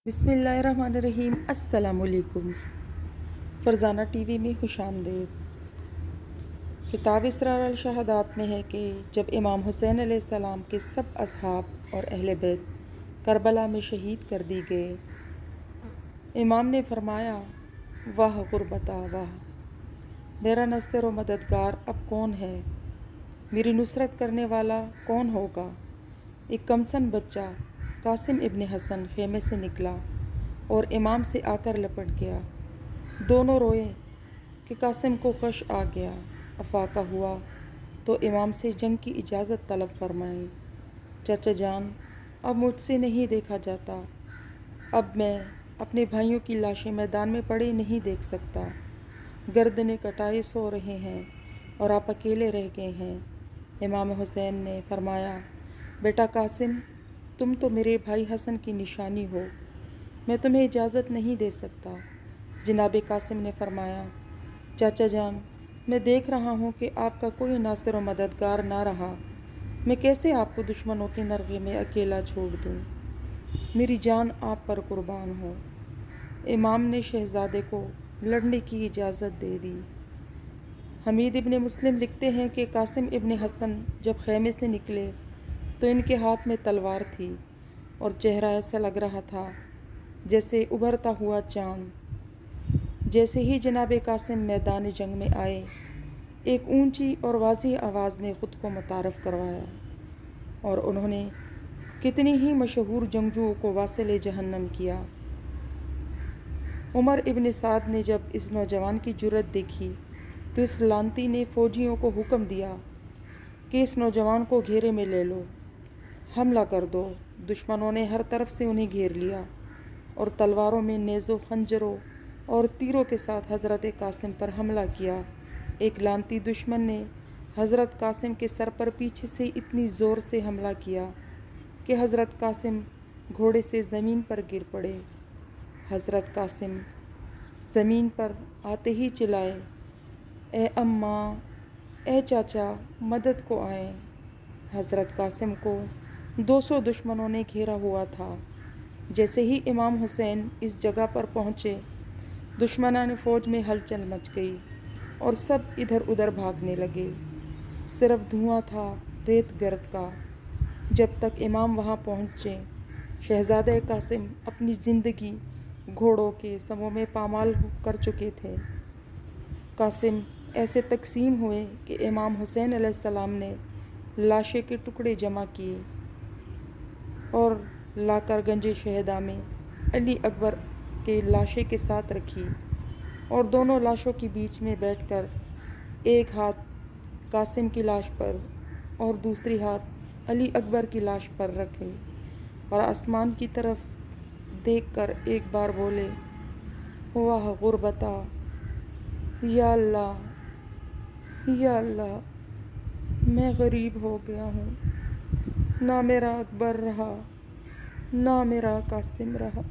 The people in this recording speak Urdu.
بسم اللہ الرحمن الرحیم۔ السلام علیکم۔ فرزانہ ٹی وی میں خوش آمدید۔ کتاب اسرار الشہادات میں ہے کہ جب امام حسین علیہ السلام کے سب اصحاب اور اہل بیت کربلا میں شہید کر دی گئے، امام نے فرمایا، واہ غربتا واہ، میرا نصیر و مددگار اب کون ہے؟ میری نصرت کرنے والا کون ہوگا؟ ایک کمسن بچہ قاسم ابن حسن خیمے سے نکلا اور امام سے آ کر لپٹ گیا۔ دونوں روئے کہ قاسم کو غش آ گیا۔ افاقہ ہوا تو امام سے جنگ کی اجازت طلب فرمائی۔ چچا جان، اب مجھ سے نہیں دیکھا جاتا، اب میں اپنے بھائیوں کی لاشیں میدان میں پڑے نہیں دیکھ سکتا، گردنیں کٹائے سو رہے ہیں اور آپ اکیلے رہ گئے ہیں۔ امام حسین نے فرمایا، بیٹا قاسم، تم تو میرے بھائی حسن کی نشانی ہو، میں تمہیں اجازت نہیں دے سکتا۔ جناب قاسم نے فرمایا، چاچا جان، میں دیکھ رہا ہوں کہ آپ کا کوئی ناصر و مددگار نہ رہا، میں کیسے آپ کو دشمنوں کے نرغے میں اکیلا چھوڑ دوں؟ میری جان آپ پر قربان ہو۔ امام نے شہزادے کو لڑنے کی اجازت دے دی۔ حمید ابن مسلم لکھتے ہیں کہ قاسم ابن حسن جب خیمے سے نکلے تو ان کے ہاتھ میں تلوار تھی اور چہرہ ایسا لگ رہا تھا جیسے ابھرتا ہوا چاند۔ جیسے ہی جناب قاسم میدان جنگ میں آئے، ایک اونچی اور واضح آواز میں خود کو متعارف کروایا اور انہوں نے کتنی ہی مشہور جنگجوؤں کو واصل جہنم کیا۔ عمر ابن سعد نے جب اس نوجوان کی جرأت دیکھی تو اس لعنتی نے فوجیوں کو حکم دیا کہ اس نوجوان کو گھیرے میں لے لو، حملہ کر دو۔ دشمنوں نے ہر طرف سے انہیں گھیر لیا اور تلواروں میں نیزوں، خنجروں اور تیروں کے ساتھ حضرت قاسم پر حملہ کیا۔ ایک لعنتی دشمن نے حضرت قاسم کے سر پر پیچھے سے اتنی زور سے حملہ کیا کہ حضرت قاسم گھوڑے سے زمین پر گر پڑے۔ حضرت قاسم زمین پر آتے ہی چلائے، اے اماں، اے چاچا، مدد کو آئیں۔ حضرت قاسم کو 200 دشمنوں نے گھیرا ہوا تھا۔ جیسے ہی امام حسین اس جگہ پر پہنچے، دشمنان فوج میں ہلچل مچ گئی اور سب ادھر ادھر بھاگنے لگے۔ صرف دھواں تھا ریت گرد کا۔ جب تک امام وہاں پہنچے، شہزادہ قاسم اپنی زندگی گھوڑوں کے سموں میں پامال کر چکے تھے۔ قاسم ایسے تقسیم ہوئے کہ امام حسین علیہ السلام نے لاشیں کے ٹکڑے جمع کیے اور لا کر گنج شہداء میں علی اکبر کے لاشیں کے ساتھ رکھی اور دونوں لاشوں کے بیچ میں بیٹھ کر ایک ہاتھ قاسم کی لاش پر اور دوسری ہاتھ علی اکبر کی لاش پر رکھے اور آسمان کی طرف دیکھ کر ایک بار بولے، واہ غربتا، یا اللہ، یا اللہ، میں غریب ہو گیا ہوں، نہ میرا اکبر رہا، نہ میرا قاسم رہا۔